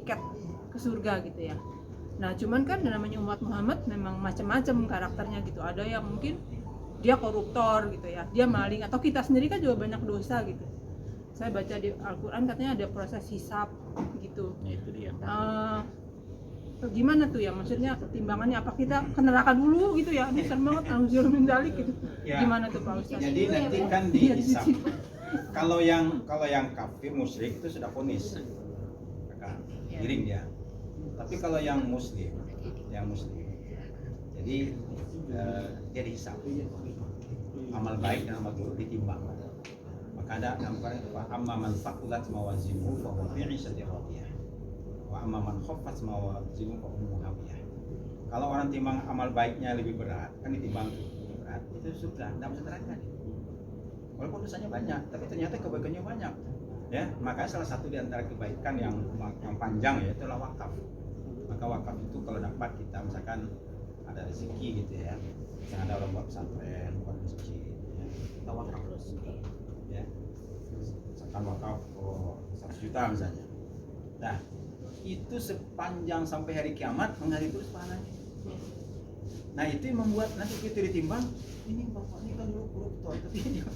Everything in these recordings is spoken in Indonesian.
tiket ke surga gitu ya. Nah cuman kan namanya umat Muhammad memang macam-macam karakternya gitu. Ada yang mungkin dia koruptor gitu ya, dia maling, atau kita sendiri kan juga banyak dosa gitu. Saya baca di Al-Quran katanya ada proses hisab gitu. Ya itu dia. Gimana tuh ya, maksudnya timbangannya apa kita ke neraka dulu gitu ya, ini serem banget auzubillahi min dzalik gitu ya. Gimana tuh Pak Ustaz? Jadi nanti kan dihisab. Kalau yang kafir musyrik itu sudah vonis akan giring dia. Tapi kalau yang muslim jadi dia dihisab, amal baik dan amal buruk ditimbang. Maka ada namanya amma man faqulat mawazinuhu fa huwa fi 'ishatin radiyah wa amma man khaffat mawazinuhu fa ummuhu hawiyah. Kalau orang timbang amal baiknya lebih berat, kan ditimbang lebih berat, itu sudah tidak masuk neraka. Walaupun dosanya banyak, tapi ternyata kebaikannya banyak. Ya, makanya salah satu di antara kebaikan yang panjang yaitu wakaf. Maka wakaf itu kalau dapat kita misalkan ada rezeki gitu ya, misalkan ada orang buat pesantren, buat masjid, ya, kita wakaf terus. Ya, misalkan wakaf 100 juta misalnya. Nah, itu sepanjang sampai hari kiamat mengalir terus pahalanya. Nah itu yang membuat nanti kita ditimbang, ini bapak ini kan dulu koruptor, tapi dia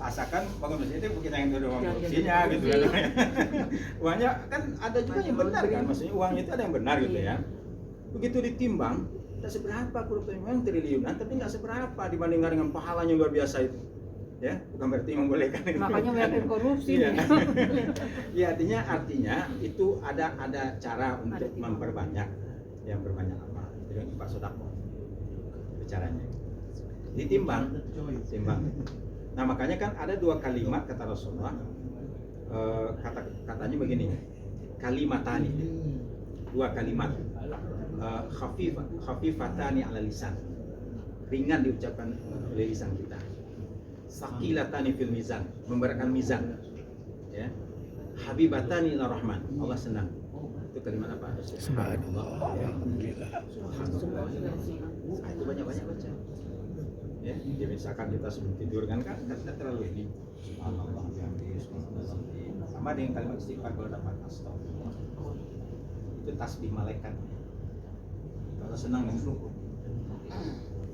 asalkan bangun masjid itu kita yang dulu uang korupsinya gitu kan. Uangnya kan ada juga yang benar kan, maksudnya uangnya itu ada yang benar gitu ya. Begitu ditimbang, tak seberapa koruptornya, memang triliunan, tapi nggak seberapa dibandingkan dengan pahalanya luar biasa itu. Ya, bukan berarti membolehkan. Makanya banyak korupsi. Ya. Ya artinya itu ada cara untuk memperbanyak, yang berbanyak amal. Jadi Pak Sodako itu caranya. Ditimbang. Nah makanya kan ada dua kalimat kata Rasulullah. Katanya begini, kalimatani, dua kalimat, khafifatani ala lisan, ringan diucapkan oleh lisan kita. Saqilatani fil mizan, memberatkan mizan. Ya. Habibatani ila rahman, Allah senang. Itu kalimat apa? Subhanallah. Alhamdulillah. Itu banyak-banyak baca. Ya, jadi misalkan kita sebelum tidur kan kita terlalu ini. Subhanallah, subhanallah. Sama dengan kalimat istighfar kalau dapat astagfirullah. Itu tasbih malaikat. Kalau senang dengan syukur.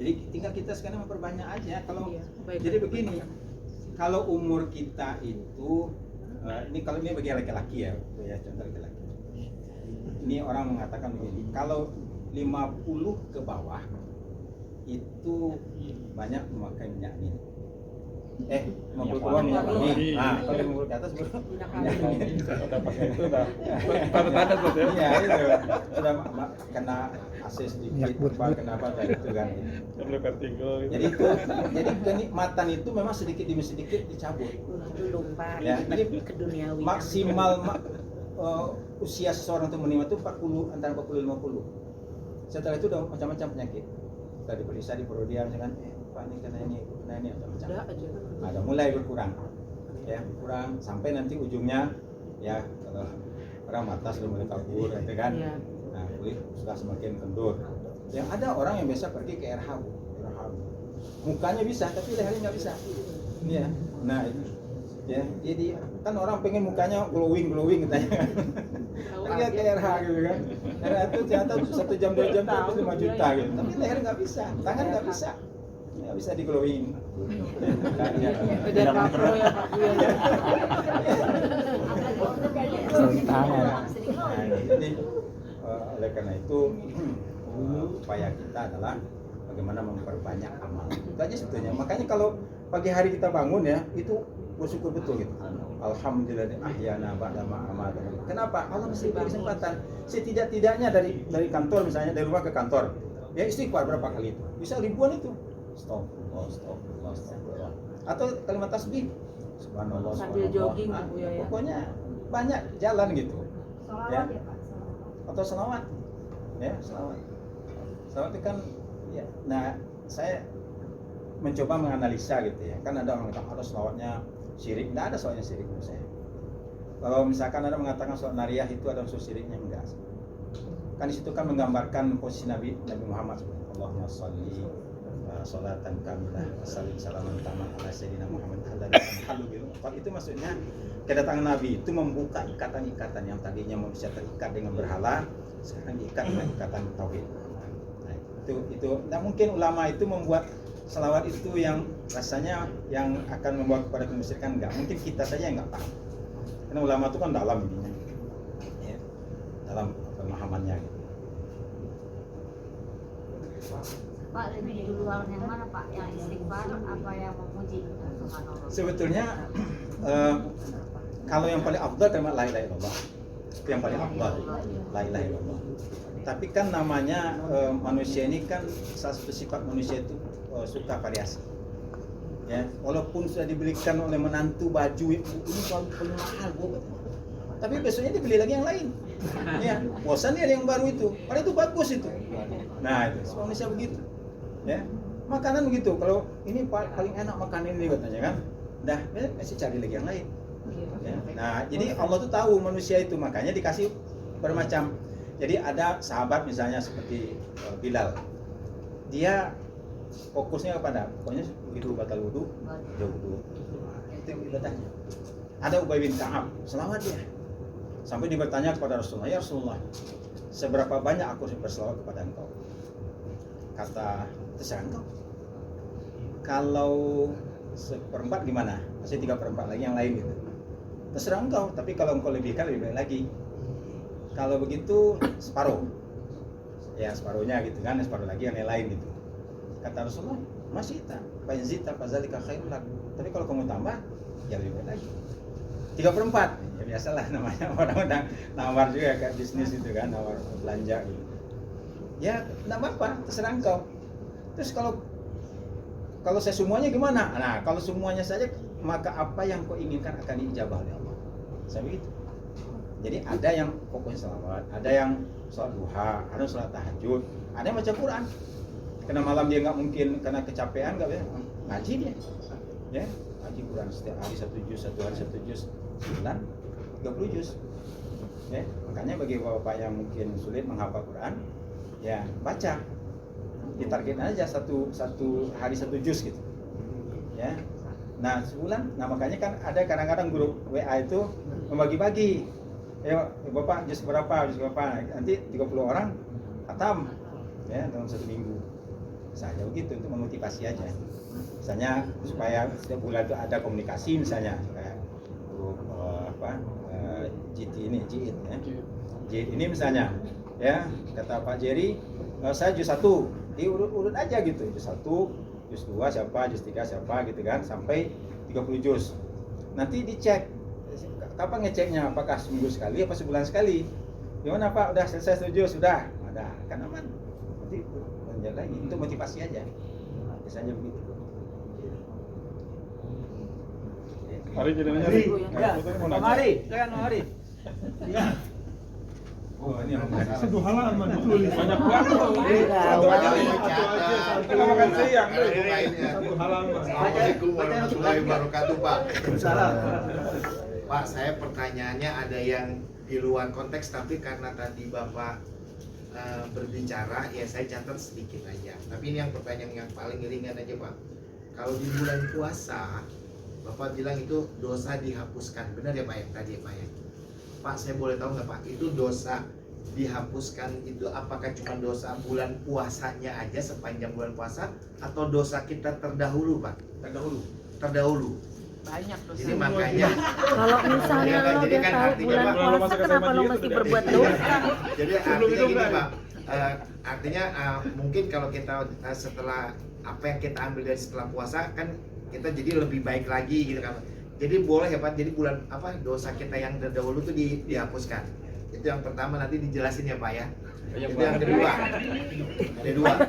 Jadi tinggal kita sekarang memperbanyak aja. Kalau jadi begini, kalau umur kita itu ini kalau ini bagi laki-laki ya contoh laki-laki. Ini orang mengatakan begini, kalau 50 ke bawah itu banyak memakai minyak ini. 50 ke bawah minyak ini. Nah, kalau 50 ke atas minyak ini. Udah pakai itu udah tanda-tanda tuh ya. Iya, itu. Sudah kena AC sedikit, kena apa tadi itu kan. Belum vertigo gitu. Jadi kenikmatan itu memang sedikit demi sedikit dicabut. Belum Pak, Ya, jadi ke duniawi. maksimal usia seseorang untuk menikmati itu 40, antara 40 dan 50. Setelah itu udah macam-macam penyakit. Kita diperiksa di Prodia misalkan, Pak ini kena ini macam-macam. Ada mulai berkurang. Ya, berkurang sampai nanti ujungnya ya kalau orang mata sudah mulai kabur gitu kan. Nah, kulit sudah semakin kendur. Yang ada orang yang biasa pergi ke RH. Mukanya bisa tapi lehernya nggak bisa. Iya. Nah, itu ya, jadi kan orang pengen mukanya glowing katanya. Pergi ke RH gitu kan. RH itu ternyata 1 jam 2 jam tapi 5 juta gitu. Tapi leher nggak bisa, tangan nggak bisa. Nggak bisa di glowing. Kejar makro ya Pak Buya. Nah, jadi oleh karena itu upaya kita adalah bagaimana memperbanyak amal. Itu aja sebetulnya. Makanya kalau pagi hari kita bangun ya, itu bersyukur betul gitu. Alhamdulillah ahyana ba'da ma amatana. Kenapa? Allah mesti beri kesempatan. Setidak-tidaknya dari kantor misalnya, dari rumah ke kantor. Ya istighfar berapa kali itu? Bisa ribuan itu. Astagfirullah. Atau kalimat tasbih. Subhanallah. Sambil jogging Bu ya. Pokoknya banyak jalan gitu. Ya. Atau selawat. Ya, selawat. Selawat itu kan ya. Nah, saya mencoba menganalisa gitu ya. Kan ada orang mengatakan ada selawatnya syirik. Tidak ada selawatnya syirik menurut saya. Kalau misalkan ada mengatakan selawat nariyah itu ada unsur syiriknya, enggak. Kan di situ kan menggambarkan posisi Nabi Muhammad. Allahumma shalli salatan kamilah salim salaman taman ala sayyidina Muhammad itu maksudnya kedatangan Nabi itu membuka ikatan-ikatan yang tadinya manusia terikat dengan berhala, sekarang diikat dengan ikatan tauhid. Nah, itu tidak mungkin ulama itu membuat selawat itu yang rasanya yang akan membawa kepada kemusyrikan, enggak. Mungkin kita saja yang enggak paham. Karena ulama itu kan dalam ininya. Ya, dalam pemahamannya gitu. Pak, lebih duluan yang mana Pak? Yang istighfar apa yang memuji Subhanallah? Sebetulnya kalau yang paling afdal kalimat la ilaha illallah. Itu yang paling afdal. La ilaha illallah. Tapi kan namanya manusia ini kan salah satu sifat manusia itu suka variasi. Ya, walaupun sudah dibelikan oleh menantu baju ini paling mahal buat. Tapi besoknya dibeli lagi yang lain. Ya, bosan ya yang baru itu. Padahal itu bagus itu. Nah, itu manusia begitu. Ya, makanan begitu. Kalau ini paling enak makan ini katanya kan. Dah, masih cari lagi yang lain. Ya. Nah, jadi Allah tuh tahu manusia itu, makanya dikasih bermacam. Jadi ada sahabat misalnya seperti Bilal. Dia fokusnya kepada pokoknya begitu batal wudu, dia wudu. Itu ibadahnya. Ada Ubay bin Ka'ab, selawat dia. Sampai dia bertanya kepada Rasulullah, "Ya Rasulullah, seberapa banyak aku berselawat kepada engkau?" Kata, "Terserah engkau. Kalau 1/4 gimana? Masih 3/4 lagi yang lain gitu. Terserah engkau, tapi kalau engkau lebihkan lebih baik lagi. Kalau begitu separuh." Ya separuhnya gitu kan, separuh lagi yang lain gitu. Kata Rasulullah, "Masih tak, fa'inzita fazalika khairul lak." Tapi kalau kamu tambah, ya lebih baik lagi. 3/4, ya biasalah namanya orang-orang nawar juga kayak bisnis itu kan, nawar belanja gitu. Ya, enggak apa-apa, terserah engkau. Terus kalau saya semuanya gimana? Nah, kalau semuanya saja, maka apa yang kau inginkan akan diijabah oleh Allah. Saya begitu. Jadi ada yang pokoknya selawat, ada yang sholat duha, ada yang sholat tahajud, ada yang baca Quran. Karena malam dia nggak mungkin karena kecapean, nggak bisa ngaji dia. Ya, ngaji Quran setiap hari 1 juz, 1 hari 1 juz, 9, 30 juz. Ya, makanya bagi bapak yang mungkin sulit menghafal Quran, ya baca. Ditargetin aja satu hari 1 juz gitu. Ya. Nah, sebulan, nah makanya kan ada kadang-kadang grup WA itu membagi-bagi. Bapak juz berapa, nanti 30 orang khatam ya dalam 1 minggu. Saja begitu untuk memotivasi aja. Misalnya supaya setiap bulan itu ada komunikasi misalnya kayak grup JIT ini misalnya ya kata Pak Jerry saya juz 1 diurut-urut aja gitu, juz 1, juz 2 siapa, juz 3 siapa gitu kan sampai 30 juz. Nanti dicek kapan ngeceknya, apakah seminggu sekali apa sebulan sekali. Gimana Pak, udah selesai 1 juz, sudah ada kan aman. Nanti lanjut lagi untuk motivasi aja. Biasanya begitu. Hari jadi nanya. Ya, Mari, silakan Mari. Ya. Oh, ini yang menarik. Satu halaman ditulis. Banyak waktu. Satu aja. Kita makan siang deh. Satu halaman. Assalamualaikum warahmatullahi wabarakatuh, Pak. Salam. Pak, saya pertanyaannya ada yang di luar konteks, tapi karena tadi Bapak berbicara, ya saya catat sedikit aja. Tapi ini yang pertanyaan yang paling ringan aja, Pak. Kalau di bulan puasa, Bapak bilang itu dosa dihapuskan. Benar ya Pak ya tadi ya Pak ya? Pak, saya boleh tahu nggak Pak, itu dosa dihapuskan itu apakah cuma dosa bulan puasanya aja sepanjang bulan puasa, atau dosa kita terdahulu Pak? Terdahulu. Banyak dosa. Jadi makanya Kalau misalnya Iya, lo jadi udah kan tahu artinya, bulan Pak, puasa, kenapa lo mesti berbuat dosa? jadi artinya gini Pak, artinya mungkin kalau kita setelah apa yang kita ambil dari setelah puasa kan kita jadi lebih baik lagi gitu kan. Jadi boleh ya Pak, jadi bulan dosa kita yang terdahulu tuh dihapuskan. Itu yang pertama, nanti dijelasin ya Pak ya. Itu yang kedua.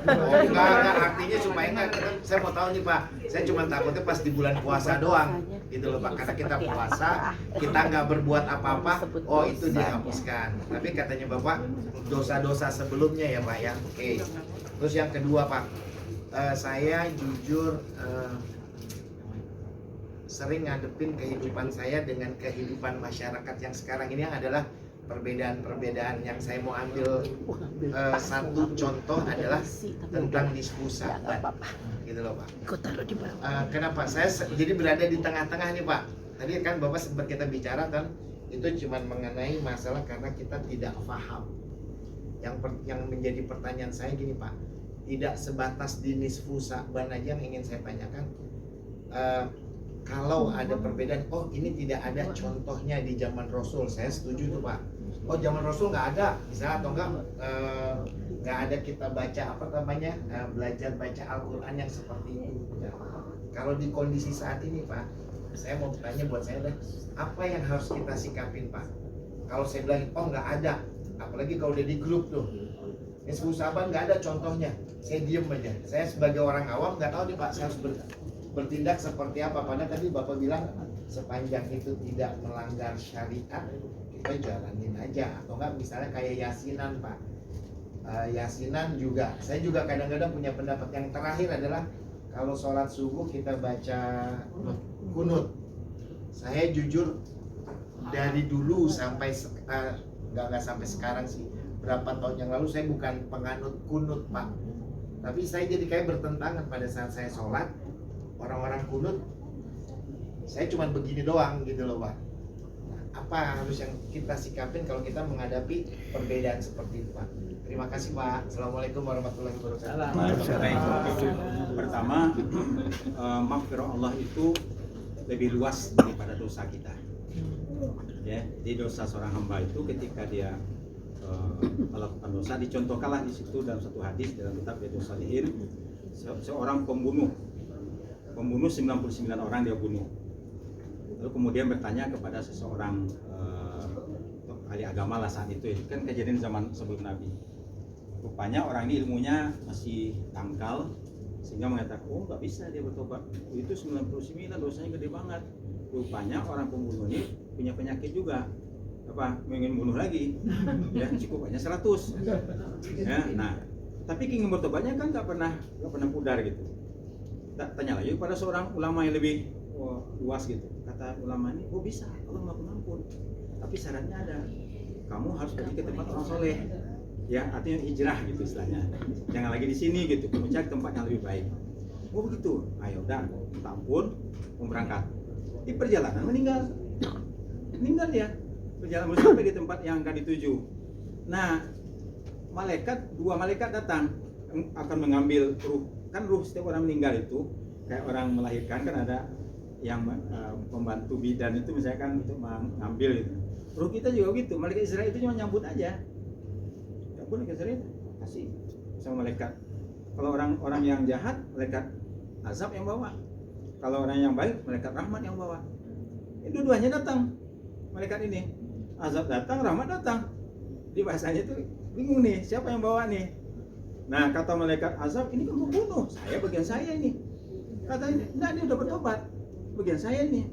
Oh enggak, artinya supaya enggak, saya mau tahu nih Pak. Saya cuma takutnya pas di bulan puasa doang gitu loh Pak, karena kita puasa, kita nggak berbuat apa-apa, oh itu dihapuskan. Tapi katanya Bapak dosa-dosa sebelumnya ya Pak ya. Oke. Terus yang kedua Pak, saya jujur sering ngadepin kehidupan saya dengan kehidupan masyarakat yang sekarang ini yang adalah perbedaan-perbedaan yang saya mau ambil satu contoh adalah tentang nisfu Sa'ban, gitu loh Pak. Kau taruh di bawah. Kenapa saya jadi berada di tengah-tengah nih Pak? Tadi kan Bapak sempat kita bicara kan, itu cuma mengenai masalah karena kita tidak paham. Yang menjadi pertanyaan saya gini Pak, tidak sebatas di nisfu Sa'ban aja yang ingin saya tanyakan. Kalau ada perbedaan, oh ini tidak ada contohnya di zaman Rasul, saya setuju tuh Pak. Oh zaman Rasul nggak ada, misalnya atau nggak ada kita baca belajar baca Al-Quran yang seperti itu. Kalau di kondisi saat ini Pak, saya mau tanya buat saya deh, apa yang harus kita sikapin Pak? Kalau saya bilang, oh nggak ada, apalagi kalau udah di grup tuh, nisfu Sa'ban nggak ada contohnya, saya diem aja. Saya sebagai orang awam nggak tahu nih Pak, saya harus bertindak seperti apa. Padahal tadi Bapak bilang sepanjang itu tidak melanggar syariat, kita jalanin aja. Atau enggak misalnya kayak yasinan Pak, yasinan juga, saya juga kadang-kadang punya pendapat. Yang terakhir adalah kalau sholat subuh kita baca kunut. Saya jujur dari dulu sampai nggak sampai sekarang sih, berapa tahun yang lalu saya bukan penganut kunut Pak, tapi saya jadi kayak bertentangan pada saat saya sholat. Orang-orang kunut, saya cuma begini doang gitu loh Pak. Apa harus yang kita sikapin kalau kita menghadapi perbedaan seperti itu Pak? Terima kasih Pak. Assalamualaikum warahmatullahi wabarakatuh. Baik. Pertama, maghfirah Allah itu lebih luas daripada dosa kita. Ya, jadi dosa seorang hamba itu ketika dia melakukan dosa, dicontohkanlah di situ dalam satu hadis dalam kitab Riyadhus Shalihin, seorang pembunuh 99 orang dia bunuh. Lalu kemudian bertanya kepada seseorang ahli agama lah saat itu kan kejadian zaman sebelum Nabi. Rupanya orang ini ilmunya masih dangkal sehingga mengatakan, oh nggak bisa dia bertobat, itu 99 dosanya gede banget. Rupanya orang pembunuh ini punya penyakit juga, ingin bunuh lagi, ya cukup hanya 100. Ya, nah tapi ingin bertobatnya kan nggak pernah pudar gitu. Tanya lagi kepada seorang ulama yang lebih luas gitu. Kata ulama ini, oh bisa, Allah maha pengampun. Tapi syaratnya ada, kamu harus pergi ke tempat orang soleh. Ya, artinya hijrah gitu istilahnya. Jangan lagi di sini gitu, kamu cari tempat yang lebih baik. Oh begitu, ayo udah, minta ampun, mau berangkat. Di perjalanan meninggal dia. Perjalanan sampai di tempat yang akan dituju. Nah, dua malaikat datang akan mengambil ruh. Kan ruh setiap orang meninggal itu kayak orang melahirkan kan ada yang pembantu bidan itu misalkan untuk mengambil itu. Ruh kita juga gitu. Malaikat Israel itu cuma nyambut aja. Ya pun malaikat Israel kasih sama malaikat. Kalau orang yang jahat, malaikat azab yang bawa. Kalau orang yang baik, malaikat rahmat yang bawa. Itu dua-duanya datang. Malaikat ini azab datang, rahmat datang. Di bahasanya itu bingung nih, siapa yang bawa nih? Nah kata malaikat azab, ini kan membunuh, bagian saya ini. Kata ini, enggak, dia udah bertobat, bagian saya ini.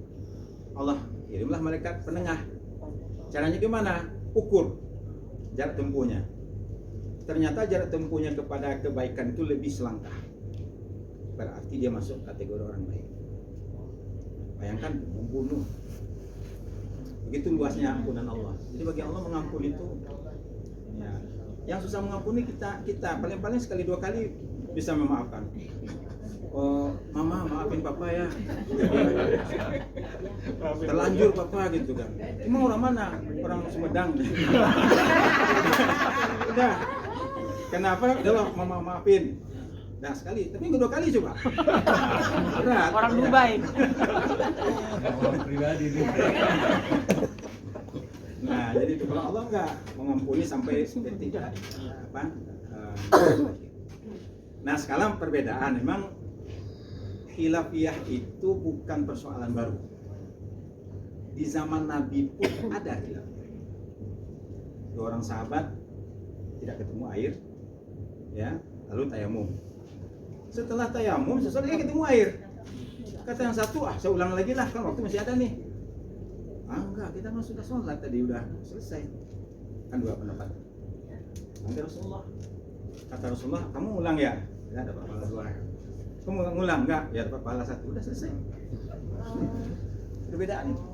Allah kirimlah malaikat penengah. Caranya gimana? Ukur jarak tempuhnya. Ternyata jarak tempuhnya kepada kebaikan itu lebih selangkah. Berarti dia masuk kategori orang baik. Bayangkan membunuh. Begitu luasnya ampunan Allah. Jadi bagi Allah mengampuni itu, ya, yang susah mengampuni kita paling-paling sekali dua kali bisa memaafkan. Oh, mama maafin papa ya. Terlanjur papa gitu kan. Cuma orang mana? Orang Sumedang. Udah. Kenapa? Udah loh, mama maafin. Nah sekali, tapi kedua kali coba. Berat. Orang Dubai. Pribadi nih. Nah, jadi itu kalau Allah enggak mengampuni sampai tidak Nah, sekarang perbedaan memang khilafiyah itu bukan persoalan baru. Di zaman Nabi pun ada khilafiyah. Dua orang sahabat tidak ketemu air, ya, lalu tayamum. Setelah tayamum, sesuatu dia ketemu air. Kata yang satu, saya ulang lagi lah, kan waktu masih ada nih. Enggak, kita kan sudah sholat tadi, udah selesai. Kan dua pendapat. Nanti Rasulullah, kata Rasulullah, kamu ulang ya? Ya dapat pahala dua. Kamu ngulang enggak? Ya dapat pahala satu, udah selesai. Perbedaan itu.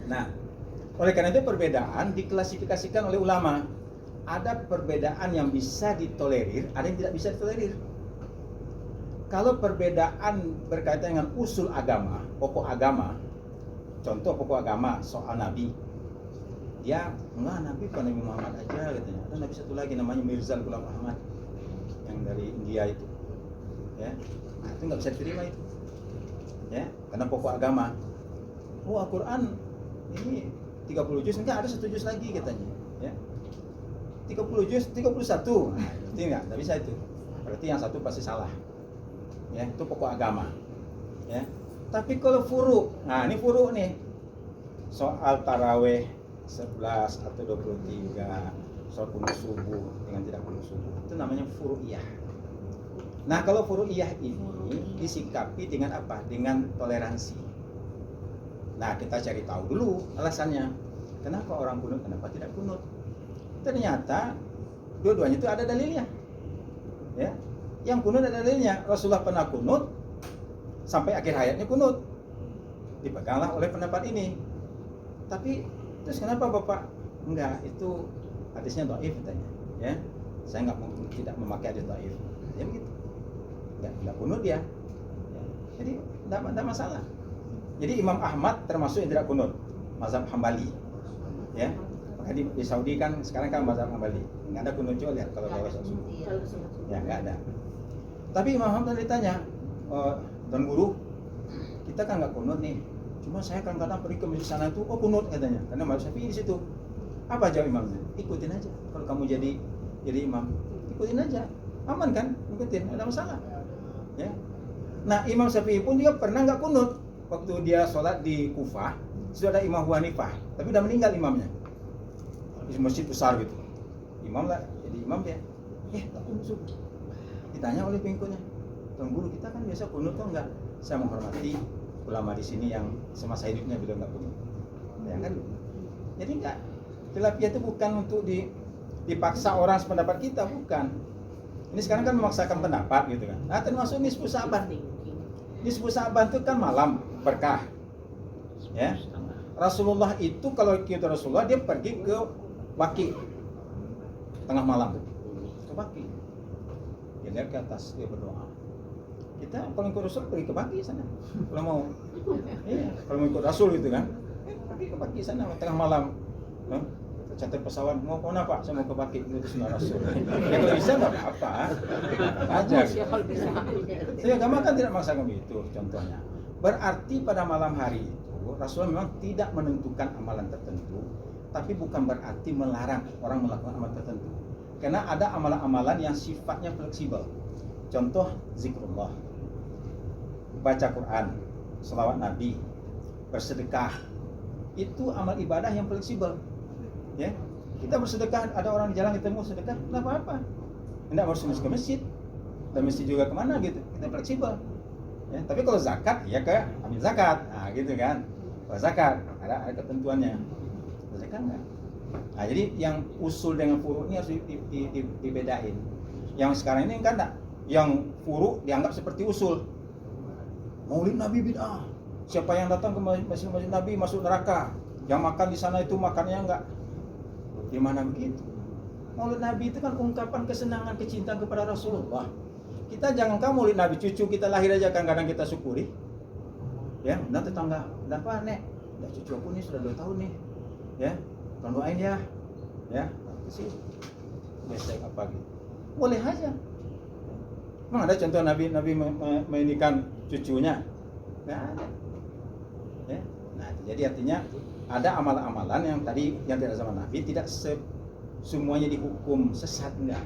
Nah, Oleh karena itu perbedaan diklasifikasikan oleh ulama. Ada perbedaan yang bisa ditolerir, ada yang tidak bisa ditolerir. Kalau perbedaan berkaitan dengan usul agama, pokok agama, contoh pokok agama soal Nabi, dia enggak, Nabi bukan Nabi Muhammad aja katanya. Ada Nabi satu lagi namanya Mirza Ghulam Ahmad yang dari India itu, ya, nah, itu nggak bisa diterima itu, ya, karena pokok agama. Oh, Al-Quran ini 30 juz, enggak, ada 1 juz lagi katanya, ya. 30 juz, 31. Nah, berarti enggak bisa itu. Berarti yang satu pasti salah. Ya, itu pokok agama. Ya. Tapi kalau furu, nah ini furu nih. Soal taraweh 11 atau 23, soal kunut subuh dengan tidak kunut subuh. Itu namanya furu'iyah. Nah, kalau furu'iyah ini disikapi dengan apa? Dengan toleransi. Nah, kita cari tahu dulu alasannya. Kenapa orang kunut, kenapa tidak kunut? Ternyata dua-duanya itu ada dalilnya, ya. Yang kunut ada dalilnya. Rasulullah pernah kunut sampai akhir hayatnya kunut, dipeganglah oleh pendapat ini. Tapi terus kenapa Bapak enggak, itu hadisnya dhaif katanya, ya. Saya tidak memakai hadis dhaif, ya begitu. Enggak kunut dia, ya. Jadi tidak masalah. Jadi Imam Ahmad termasuk yang tidak kunut, mazhab Hambali, ya. Di Saudi kan sekarang kan mazhab Hambali, nggak ada kunut, lihat kalau bawa subuh, ya nggak ada. Tapi Imam Ahmad ditanya, Tuan Guru, kita kan nggak kunut nih, cuma saya kadang-kadang pergi ke masjid sana itu, oh kunut katanya, karena mazhab Syafi'i di situ. Apa jawab imamnya? Ikutin aja. Kalau kamu jadi imam, ikutin aja, aman kan? Ikutin, nggak ada masalah. Ya. Nah, Imam Syafi'i pun dia pernah nggak kunut waktu dia sholat di Kufah, sudah ada Imam Abu Hanifah, tapi udah meninggal imamnya. Di masjid besar gitu, imam lah, jadi imam dia, tak kunut subuh. Ditanya oleh pengikutnya, Tuan Guru, kita kan biasa kunut atau enggak? Saya menghormati ulama di sini yang semasa hidupnya beliau enggak kunut, ya kan? Jadi enggak, khilafiyah itu bukan untuk dipaksa orang sependapat kita, bukan. Ini sekarang kan memaksakan pendapat gitu kan. Nah, termasuk nisfu Sa'ban. Nisfu Sa'ban itu kan malam berkah, ya. Rasulullah itu kalau kita Rasulullah dia pergi ke Baki tengah malam ke Baki, dia lihat ke atas, dia berdoa. Kita kalau ikut Rasul pergi ke Baki sana kalau mau, iya, kalau mau ikut Rasul gitu kan, pergi ke Baki sana tengah malam. Catat pesawat, mau kemana Pak? Saya mau ke Baki, itu sunnah Rasul. Ya kalau bisa nggak apa-apa, aja. Saya agama kan tidak maksa begitu. Contohnya, berarti pada malam hari itu Rasulullah memang tidak menentukan amalan tertentu, tapi bukan berarti melarang orang melakukan amalan tertentu. Karena ada amalan-amalan yang sifatnya fleksibel. Contoh zikrullah, baca Quran, selawat Nabi, bersedekah. Itu amal ibadah yang fleksibel. Ya, kita bersedekah, ada orang di jalan kita mau sedekah, nggak apa-apa. Tidak harus ke masjid, dan masjid juga kemana gitu. Kita fleksibel. Ya, tapi kalau zakat, ya ke ambil zakat, nah gitu kan. Kalau zakat ada ketentuannya. Zakat enggak. Nah, jadi yang usul dengan furu ini harus dibedain. Yang sekarang ini kan enggak, yang furu dianggap seperti usul. Maulid Nabi bid'ah. Siapa yang datang ke masjid Nabi masuk neraka. Yang makan di sana itu makannya enggak. Di mana begitu? Maulid Nabi itu kan ungkapan kesenangan, kecintaan kepada Rasulullah. Kita jangankan Maulid Nabi, cucu kita lahir aja kadang-kadang kita syukuri. Ya, dan tetangga, dan apa nek? Dan cucu aku nih sudah 2 tahun nih. Ya, tolong doain ya. Ya, sih. Besek apa gitu. Boleh aja. Memang ada contoh Nabi meninikan cucunya? Nggak ada. Ya. Nah, jadi artinya ada amalan-amalan yang tadi yang tidak zaman Nabi tidak semuanya dihukum sesat, enggak.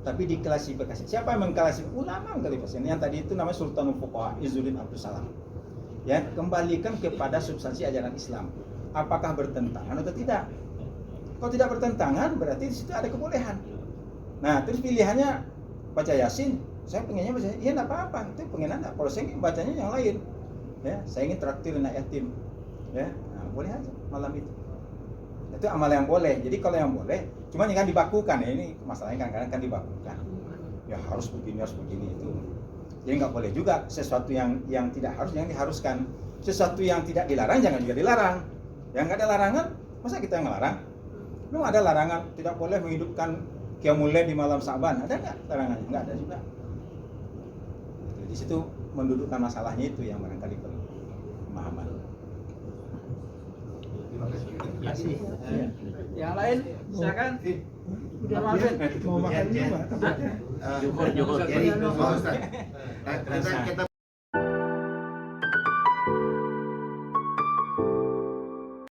Tapi diklasifikasi. Siapa yang mengklasifikasi? Ulama mengklasifikasi. Yang tadi itu namanya Sultanul Fuqaha Izzuddin Abdus Salam. Ya, kembalikan kepada substansi ajaran Islam. Apakah bertentangan atau tidak? Kalau tidak bertentangan berarti di situ ada kebolehan. Nah, terus pilihannya baca Yasin. Saya pengennya baca, iya enggak apa-apa. Itu pengen Anda. Kalau saya ingin bacanya yang lain. Ya, saya ingin traktir anak yatim. Ya, nah, boleh aja malam itu. Itu amal yang boleh. Jadi kalau yang boleh, cuma yang kan dibakukan ya, ini masalahnya kadang-kadang kan dibakukan. Ya harus begini itu. Jadi nggak boleh juga sesuatu yang tidak harus, yang diharuskan. Sesuatu yang tidak dilarang jangan juga dilarang. Yang nggak ada larangan, masa kita yang ngelarang? Belum ada larangan tidak boleh menghidupkan Qiyamul Lail di malam Sa'ban. Ada nggak larangannya? Nggak ada juga. Di situ mendudukkan masalahnya itu yang barangkali perlu pemahaman. Terima kasih. Yang lain, silakan. Udah Mau makan juga. Jadi, Pak Ustaz, kita